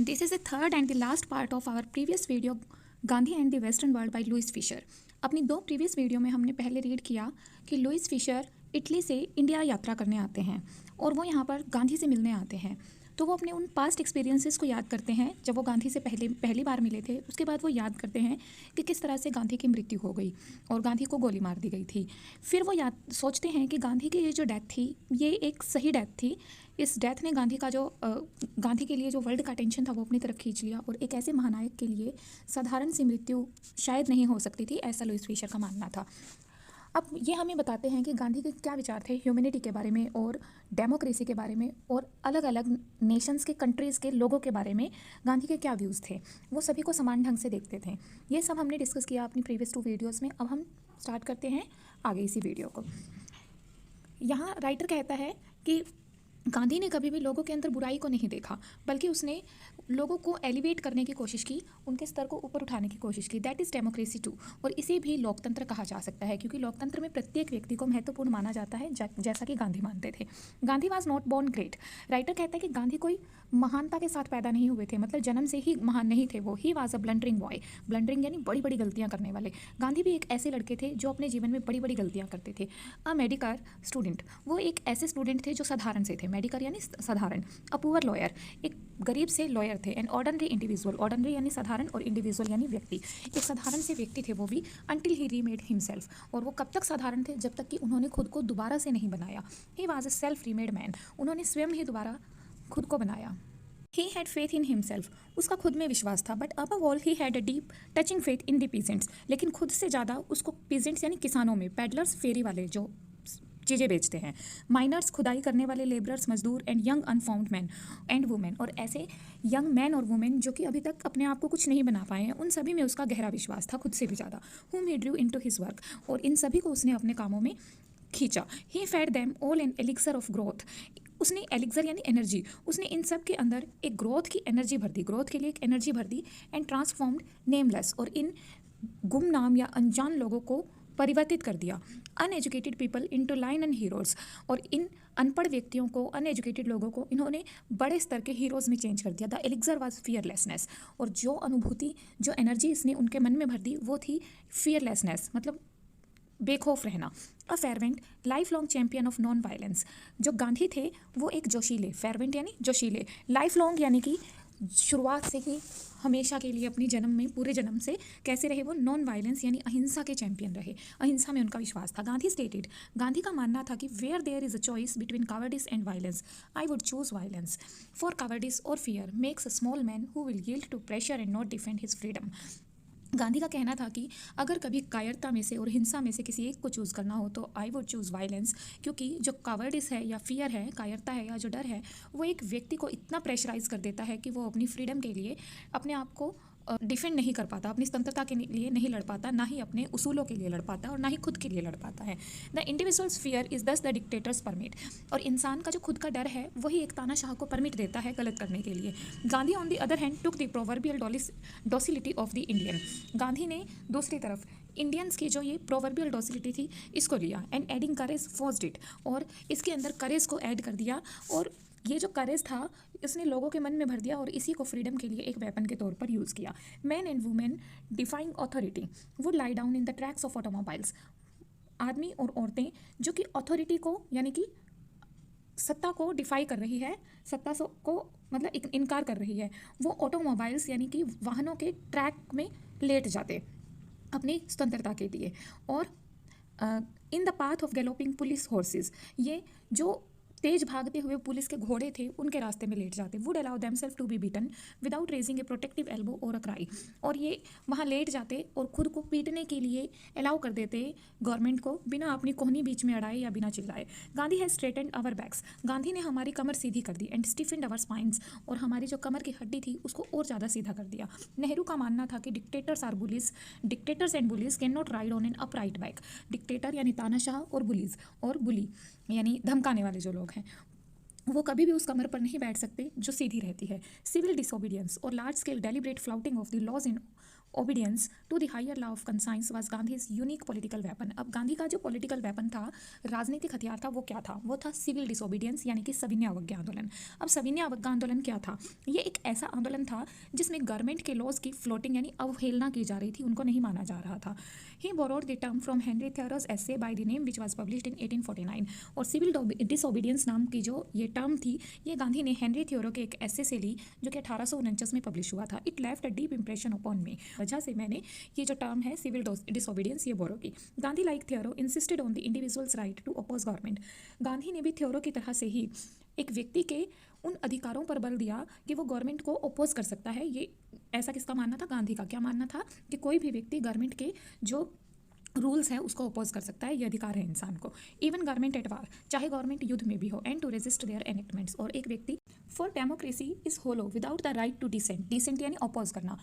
This is the third and the last part of our previous video, Gandhi and the western world by Louis Fischer. अपनी दो previous video में हमने पहले read किया कि Louis Fisher Italy से India यात्रा करने आते हैं और वो यहाँ पर गांधी से मिलने आते हैं। तो वो अपने उन पास्ट एक्सपीरियंसेस को याद करते हैं जब वो गांधी से पहली बार मिले थे। उसके बाद वो याद करते हैं कि किस तरह से गांधी की मृत्यु हो गई और गांधी को गोली मार दी गई थी। फिर वो सोचते हैं कि गांधी की ये जो डेथ थी ये एक सही डेथ थी। इस डेथ ने गांधी के लिए जो वर्ल्ड का अटेंशन था वो अपनी तरफ खींच लिया और एक ऐसे महानायक के लिए साधारण सी मृत्यु शायद नहीं हो सकती थी, ऐसा लुइस फिशर का मानना था। अब ये हमें बताते हैं कि गांधी के क्या विचार थे ह्यूमैनिटी के बारे में और डेमोक्रेसी के बारे में और अलग अलग नेशंस के कंट्रीज़ के लोगों के बारे में गांधी के क्या व्यूज़ थे, वो सभी को समान ढंग से देखते थे। ये सब हमने डिस्कस किया अपनी प्रीवियस 2 वीडियोस में। अब हम स्टार्ट करते हैं आगे इसी वीडियो को। यहाँ राइटर कहता है कि गांधी ने कभी भी लोगों के अंदर बुराई को नहीं देखा, बल्कि उसने लोगों को एलिवेट करने की कोशिश की, उनके स्तर को ऊपर उठाने की कोशिश की। That is democracy too. और इसे भी लोकतंत्र कहा जा सकता है क्योंकि लोकतंत्र में प्रत्येक व्यक्ति को महत्वपूर्ण माना जाता है, जैसा कि गांधी मानते थे। Gandhi was not born great. Writer कहता है कि गांधी कोई महानता के साथ पैदा नहीं हुए थे, मतलब जन्म से ही महान नहीं थे वो। He was a blundering boy. Blundering यानी बड़ी बड़ी गलतियाँ करने वाले। गांधी भी एक ऐसे लड़के थे जो अपने जीवन में बड़ी बड़ी गलतियाँ करते थे। अ मेडिकर स्टूडेंट, वो एक ऐसे स्टूडेंट थे जो साधारण से थे। मेडिकर यानी साधारण। अ पुअर लॉयर, एक गरीब से लॉयर थे। एंड ऑर्डनरी इंडिविजुअल, ऑर्डनरी यानी साधारण और इंडिविजुअल यानी व्यक्ति, एक साधारण से व्यक्ति थे वो भी। अंटिल ही रीमेड हिमसेल्फ, और वो कब तक साधारण थे, जब तक कि उन्होंने खुद को दोबारा से नहीं बनाया। He was a self remade man, उन्होंने स्वयं ही दोबारा खुद को बनाया। He had faith in himself, उसका खुद में विश्वास था। But above all he had a deep touching faith in the peasants, लेकिन खुद से ज़्यादा उसको पीजेंट्स यानी किसानों में, पैडलर्स फेरी वाले जो चीज़ें बेचते हैं, माइनर्स खुदाई करने वाले, लेबरर्स मजदूर, and young अनफाउंड man and women, और ऐसे यंग मैन और वुमेन जो कि अभी तक अपने आप को कुछ नहीं बना पाए हैं, उन सभी में उसका गहरा विश्वास था, खुद से भी ज़्यादा। whom he drew into his work, और इन सभी को उसने अपने कामों में खींचा। He fed them all an elixir of growth, उसने एलिक्सर यानी एनर्जी, उसने इन सब के अंदर एक ग्रोथ की एनर्जी भर दी, ग्रोथ के लिए एक एनर्जी भर दी। एंड ट्रांसफॉर्म्ड नेमलेस, और इन गुमनाम या अनजान लोगों को परिवर्तित कर दिया। Uneducated people into line and heroes, और इन अनपढ़ व्यक्तियों को, अनएजुकेटेड लोगों को इन्होंने बड़े स्तर के हीरोज़ में चेंज कर दिया। द एलिक्सर वाज फियरलेसनेस, और जो अनुभूति, जो एनर्जी इसने उनके मन में भर दी वो थी फियरलेसनेस, मतलब बेखौफ रहना। A fervent life long champion of non violence, जो गांधी थे वो एक जोशीले, फेरवेंट यानी जोशीले, लाइफ लॉन्ग यानी कि शुरुआत से ही, हमेशा के लिए, अपनी जन्म में, पूरे जन्म से कैसे रहे वो, नॉन वायलेंस यानी अहिंसा के चैंपियन रहे, अहिंसा में उनका विश्वास था। गांधी स्टेटेड, गांधी का मानना था कि where there is a choice between cowardice and violence, I would choose violence, for cowardice और fear makes a small man who will yield to pressure and not defend his freedom. Gandhi का कहना था कि अगर कभी कायरता में से और हिंसा में से किसी एक को चूज़ करना हो तो आई वुड चूज़ वायलेंस, क्योंकि जो कावर्डिस है या फियर है, कायरता है या जो डर है, वो एक व्यक्ति को इतना प्रेशराइज कर देता है कि वो अपनी फ्रीडम के लिए अपने आप को डिफेंड नहीं कर पाता, अपनी स्वतंत्रता के लिए नहीं लड़ पाता, ना ही अपने उसूलों के लिए लड़ पाता और ना ही खुद के लिए लड़ पाता है। द इंडिविजुअल्स फियर इज दस द डिक्टेटर्स परमिट, और इंसान का जो खुद का डर है वही एक तानाशाह को परमिट देता है गलत करने के लिए। Gandhi on the other hand took the proverbial docility of the Indian, Gandhi ने दूसरी तरफ इंडियंस की जो ये प्रोवर्बियल डॉसिलिटी थी इसको लिया। And adding courage forced it, और इसके अंदर करेज को ऐड कर दिया, और ये जो करेज था इसने लोगों के मन में भर दिया और इसी को फ्रीडम के लिए एक वेपन के तौर पर यूज़ किया। Man and women defying authority would lie down in the tracks of automobiles, आदमी और औरतें जो कि अथॉरिटी को यानी कि सत्ता को डिफाई कर रही है, सत्ता को मतलब इनकार कर रही है, वो ऑटोमोबाइल्स यानी कि वाहनों के ट्रैक में लेट जाते अपनी स्वतंत्रता के लिए। और in the path of galloping police horses, ये जो तेज भागते हुए पुलिस के घोड़े थे उनके रास्ते में लेट जाते। Would allow themselves to be beaten without raising a protective elbow और अ क्राई, और ये वहाँ लेट जाते और खुद को पीटने के लिए अलाउ कर देते गवर्नमेंट को, बिना अपनी कोहनी बीच में अड़ाए या बिना चिल्लाए। Gandhi has straightened our backs, Gandhi ने हमारी कमर सीधी कर दी। एंड स्टिफेंड आवर स्पाइंस, और हमारी जो कमर की हड्डी थी उसको और ज़्यादा सीधा कर दिया। नेहरू का मानना था कि dictators are bullies, dictators and bullies can not ride on an upright back, dictator यानी तानाशाह और बुलीज, और बुली यानी धमकाने वाले जो लोग हैं, वो कभी भी उस कमर पर नहीं बैठ सकते जो सीधी रहती है। सिविल डिसोबीडियंस और large scale deliberate flouting of the laws in obedience to the higher law of conscience was Gandhi's unique political weapon. अब गांधी का जो पॉलिटिकल वेपन था, राजनीतिक हथियार था, वो क्या था? वो था सिविल डिसोबीडियंस, यानी कि सविनय अवज्ञा आंदोलन। अब सविनय अवज्ञा आंदोलन क्या था? ये एक ऐसा आंदोलन था जिसमें गवर्नमेंट के लॉज की फ्लोटिंग यानी अवहेलना की जा रही थी, उनको नहीं माना जा रहा था। He borrowed the term from Henry Thoreau's essay by the name which was published in 1849। और सिविल डिसोबीडियंस नाम की जो ये टर्म थी, ये गांधी ने हेनरी थ्योरो के एक ऐसे से ली जो कि 1849 में पब्लिश हुआ था। It left a deep impression upon मी। वजह से मैंने ये जो टर्म है सिविल डिसोबीडियंस ये बोरो की। Gandhi like Thoreau insisted on the individuals right to oppose government. Gandhi ने भी थ्योरो की तरह से ही एक व्यक्ति के उन अधिकारों पर बल दिया कि वो गवर्नमेंट को अपोज कर सकता है। ये ऐसा किसका मानना था? गांधी का। क्या मानना था? कि कोई भी व्यक्ति गवर्नमेंट के जो रूल्स है उसको अपोज कर सकता है, ये अधिकार है इंसान को। इवन गवर्नमेंट एट वार, चाहे गवर्नमेंट युद्ध में भी हो, and to resist their enactments. और एक व्यक्ति for democracy is hollow without the right to dissent. Dissent यानी अपोज करना,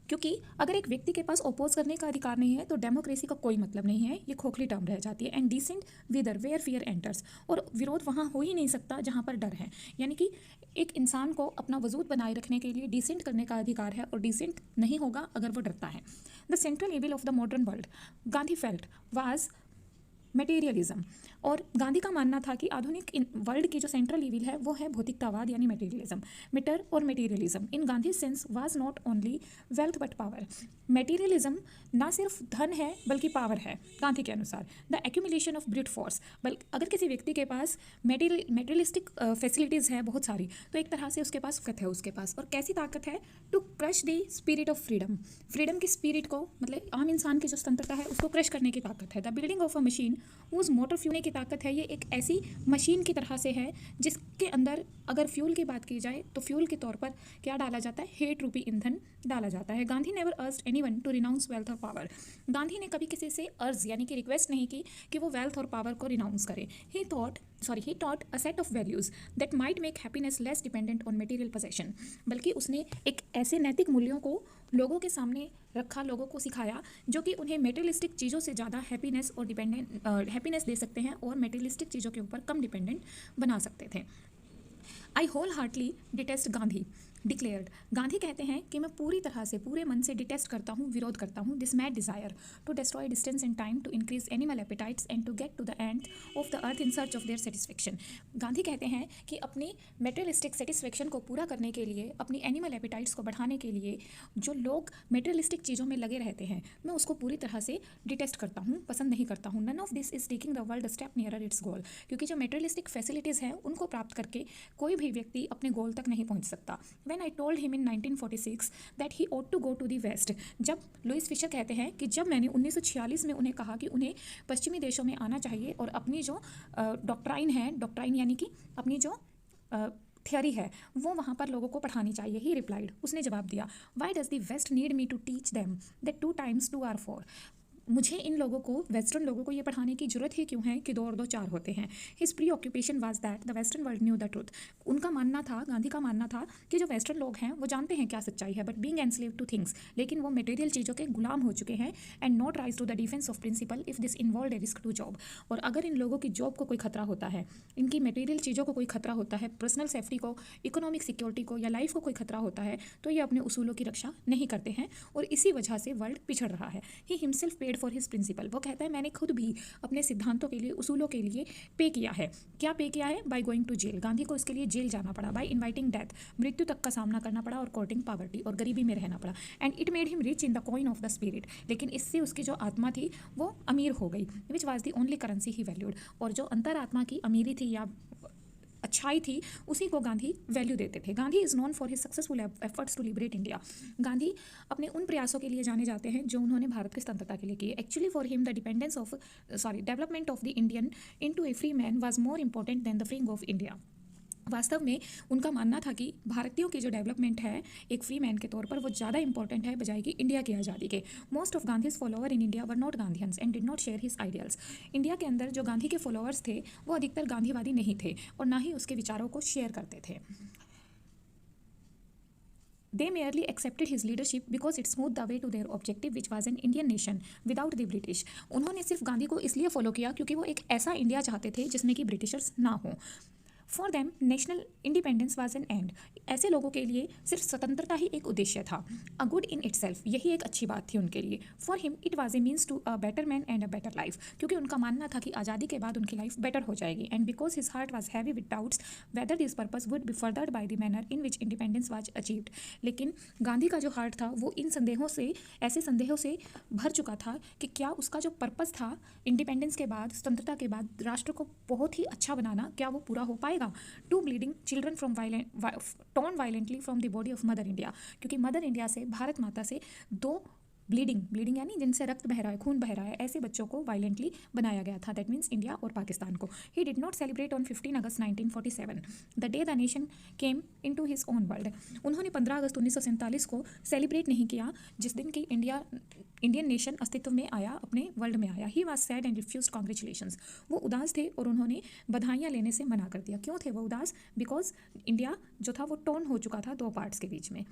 क्योंकि अगर एक व्यक्ति के पास अपोज करने का अधिकार नहीं है तो डेमोक्रेसी का कोई मतलब नहीं है, ये खोखली टर्म रह जाती है। And dissent withers where fear enters. और विरोध वहाँ हो ही नहीं सकता जहाँ पर डर है, यानी कि एक इंसान को अपना वजूद बनाए रखने के लिए डिसेंट करने का अधिकार है, और डिसेंट नहीं होगा अगर वो डरता है। The central evil of the modern world Gandhi felt was materialism. और गांधी का मानना था कि आधुनिक वर्ल्ड की जो सेंट्रल इविल है वो है भौतिकतावाद यानी मटेरियलिज्म। मैटर और materialism in Gandhi sense was not only wealth but power. Materialism ना सिर्फ धन है बल्कि पावर है गांधी के अनुसार। The accumulation of brute force. बल्कि अगर किसी व्यक्ति के पास मटेरियलिस्टिक फैसिलिटीज़ है बहुत सारी, तो एक तरह से उसके पास ताकत है उसके पास। और कैसी ताकत है? To crush the spirit of freedom. Freedom की स्पिरिट को, मतलब आम इंसान की जो स्वतंत्रता है उसको क्रश करने की ताकत है। The building of a machine उस मोटर फ्यूल की ताकत है। ये एक ऐसी मशीन की तरह से है जिसके अंदर अगर फ्यूल की बात की जाए तो फ्यूल के तौर पर क्या डाला जाता है? हेट रूपी ईंधन डाला जाता है। Gandhi never urged anyone to renounce wealth और पावर। गांधी ने कभी किसी से अर्ज यानी कि रिक्वेस्ट नहीं की कि वो वेल्थ और पावर को रिनाउंस करे। ही taught a set of values that might make happiness less dependent on material possession। बल्कि उसने एक ऐसे नैतिक मूल्यों को लोगों के सामने रखा, लोगों को सिखाया जो कि उन्हें मेटेरियलिस्टिक चीज़ों से ज़्यादा हैप्पीनेस दे सकते हैं और मेटेरियलिस्टिक चीज़ों के ऊपर कम डिपेंडेंट बना सकते थे। I wholeheartedly detest Gandhi declared. Gandhi कहते हैं कि मैं पूरी तरह से, पूरे मन से डिटेस्ट करता हूँ, विरोध करता हूँ this mad desire to destroy distance in time, to increase animal appetites and to get to the end of the earth in search of their satisfaction. Gandhi कहते हैं कि अपनी मेटेरियलिस्टिक सेटिस्फेक्शन को पूरा करने के लिए, अपनी एनिमल एपेटाइट्स को बढ़ाने के लिए जो लोग मेटेरियलिस्टिक चीज़ों में लगे रहते हैं, मैं उसको पूरी तरह से डिटेस्ट करता हूँ, पसंद नहीं करता हूँ। None of this is taking the world step nearer its goal. क्योंकि जो मेटेरियलिस्टिक फैसिलिटीज़ हैं उनको प्राप्त करके कोई भी व्यक्ति अपने गोल तक नहीं पहुँच सकता। When I told him in 1946 that he ought to go to the west. जब लुइस फिशर कहते हैं कि जब मैंने 1946 में उन्हें कहा कि उन्हें पश्चिमी देशों में आना चाहिए और अपनी जो डॉक्ट्राइन है, डॉक्ट्राइन यानी कि अपनी जो थियरी है वो वहाँ पर लोगों को पढ़ानी चाहिए। ही रिप्लाइड, उसने जवाब दिया, why does the west need me to teach them that 2 × 2 = 4। मुझे इन लोगों को, वेस्टर्न लोगों को ये पढ़ाने की जरूरत ही क्यों है कि 2 और 2 4 होते हैं। His pre occupation was that the western world new the truth. उनका मानना था, गांधी का मानना था कि जो वेस्टर्न लोग हैं वो जानते हैं क्या सच्चाई है, but being enslaved to things, लेकिन वो मटेरियल चीज़ों के गुलाम हो चुके हैं। And not rise to the defence of principle if this involve a risk to job. और अगर इन लोगों की जॉब को कोई खतरा होता है, इनकी मटेरियल चीज़ों को कोई खतरा होता है, पर्सनल सेफ्टी को, इकोनॉमिक सिक्योरिटी को या लाइफ को कोई खतरा होता है, तो ये अपने उसूलों की रक्षा नहीं करते हैं और इसी वजह से वर्ल्ड पिछड़ रहा है। He himself paid for his principle. वो कहता है मैंने खुद भी अपने सिद्धांतों के लिए, उसूलों के लिए पे किया है। क्या पे किया है? By going to jail. Gandhi को इसके लिए जेल जाना पड़ा। बाय इनवाइटिंग डेथ, मृत्यु तक का सामना करना पड़ा, और कोर्टिंग पॉवर्टी, और गरीबी में रहना पड़ा। And it made him rich in the coin of the spirit. लेकिन इससे उसकी जो आत्मा थी वो अमीर हो गई, which was the only currency he valued. और जो अंतरात्मा की अमीरी थी या अच्छाई थी उसी को गांधी वैल्यू देते थे। Gandhi is known for his successful efforts to liberate India. Gandhi अपने उन प्रयासों के लिए जाने जाते हैं जो उन्होंने भारत की स्वतंत्रता के लिए किए। Actually for him the development of the Indian into a free man was more important than the freeing of India. वास्तव में उनका मानना था कि भारतीयों की जो डेवलपमेंट है एक फ्री मैन के तौर पर, वो ज़्यादा इंपॉर्टेंट है बजाय कि इंडिया की आज़ादी के। Most of Gandhi's follower in India were not Gandhians and did not share his ideals. India के अंदर जो गांधी के फॉलोअर्स थे वो अधिकतर गांधीवादी नहीं थे और ना ही उसके विचारों को शेयर करते थे। They merely accepted his leadership because it smoothed the way to their objective, which was an Indian nation without the British। उन्होंने सिर्फ गांधी को इसलिए फॉलो किया क्योंकि वो एक ऐसा इंडिया चाहते थे जिसमें कि ब्रिटिशर्स ना हो। For them national independence was an and. ऐसे लोगों के लिए सिर्फ स्वतंत्रता ही एक उद्देश्य था। अ गुड इन इटसेल्फ, यही एक अच्छी बात थी उनके लिए। For him it was a means to a better man and a better life, क्योंकि उनका मानना था कि आज़ादी के बाद उनकी लाइफ बेटर हो जाएगी। And because his heart was heavy with doubts whether this purpose would be furthered by the manner in which independence was achieved. लेकिन गांधी का जो हार्ट था वो इन संदेहों से, ऐसे संदेहों से भर चुका था कि क्या उसका जो पर्पस था इंडिपेंडेंस के बाद, स्वतंत्रता के बाद राष्ट्र को बहुत ही अच्छा बनाना, क्या वो पूरा हो पाएगा। To bleeding children from torn violently from the body of mother India, क्योंकि मदर इंडिया से, भारत माता से दो ब्लीडिंग यानी जिनसे रक्त बह रहा है, खून बह रहा है, ऐसे बच्चों को वायलेंटली बनाया गया था। दैट मीन्स इंडिया और पाकिस्तान को। He did not celebrate on 15 August 1947 the day the nation came into his own world. उन्होंने 15 अगस्त 1947 को सेलिब्रेट नहीं किया, जिस दिन की इंडियन नेशन अस्तित्व में आया, अपने वर्ल्ड में आया। He was sad and refuse congratulations. वो उदास थे और उन्होंने बधाइयाँ लेने से मना कर दिया। क्यों थे वो उदास? बिकॉज इंडिया जो था वो टोर्न हो चुका था दो पार्ट्स के बीच में।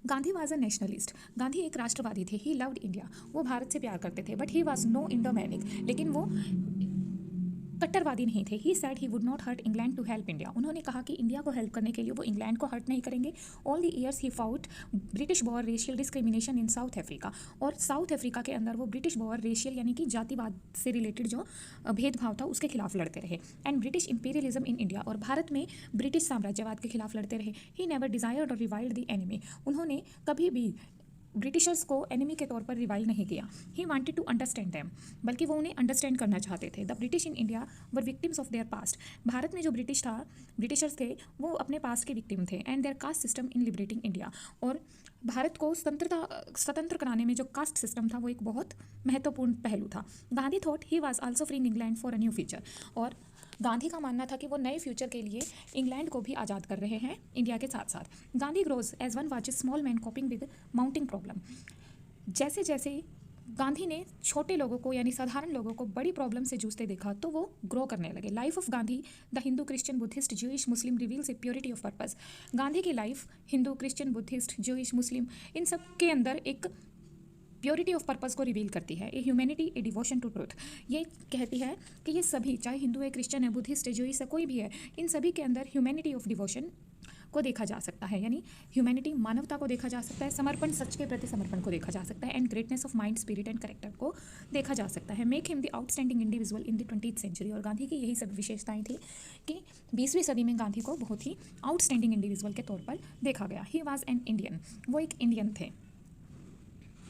Gandhi was a nationalist, Gandhi एक राष्ट्रवादी थे। ही लव्ड इंडिया, वो भारत से प्यार करते थे। But he was no Indomaniac, लेकिन वो कट्टरवादी नहीं थे। He said he would not hurt England to help India. उन्होंने कहा कि इंडिया को हेल्प करने के लिए वो इंग्लैंड को हर्ट नहीं करेंगे। All the years he fought British war racial discrimination in south Africa, और साउथ अफ्रीका के अंदर वो ब्रिटिश वॉर रेशियल यानी कि जातिवाद से रिलेटेड जो भेदभाव था उसके खिलाफ लड़ते रहे। And British imperialism in India, और भारत में ब्रिटिश साम्राज्यवाद के खिलाफ लड़ते रहे। ही नेवर डिजायर्ड और रिवाइल्ड द एनिमी, उन्होंने कभी भी ब्रिटिशर्स को एनिमी के तौर पर रिवाइल नहीं किया। He wanted to understand them, बल्कि वो उन्हें अंडरस्टैंड करना चाहते थे। The British in India were victims of their past, Bharat में जो ब्रिटिशर्स थे वो अपने पास्ट के विक्टिम थे। And their caste system in liberating India, और भारत को स्वतंत्र कराने में जो कास्ट सिस्टम था वो एक बहुत महत्वपूर्ण पहलू था। Gandhi thought he was also freeing England for a new future, और गांधी का मानना था कि वो नए फ्यूचर के लिए इंग्लैंड को भी आज़ाद कर रहे हैं इंडिया के साथ साथ। Gandhi grows as one watches small man coping with mounting problem. जैसे जैसे गांधी ने छोटे लोगों को यानी साधारण लोगों को बड़ी प्रॉब्लम से जूझते देखा तो वो ग्रो करने लगे। Life of Gandhi, the Hindu, Christian, Buddhist, Jewish, Muslim reveals a purity of purpose. Gandhi की life Hindu, Christian, Buddhist, Jewish, Muslim, इन सब के अंदर एक प्योरिटी ऑफ पर्पस को रिवील करती है। A humanity, a devotion to truth, ये कहती है कि ये सभी, चाहे हिंदू है, क्रिश्चियन है, बुद्धिस्ट है, ज्यूइश है, कोई भी है, इन सभी के अंदर ह्यूमैनिटी ऑफ डिवोशन को देखा जा सकता है। यानी ह्यूमैनिटी, मानवता को देखा जा सकता है, समर्पण, सच के प्रति समर्पण को देखा जा सकता है, and greatness of mind, spirit and character को देखा जा सकता है। Make him the outstanding individual in the 20th century, और गांधी की यही सब विशेषताएं थी कि 20वीं सदी में गांधी को बहुत ही आउटस्टैंडिंग इंडिविजुअल के तौर पर देखा गया। ही वॉज एन इंडियन, वो एक इंडियन थे।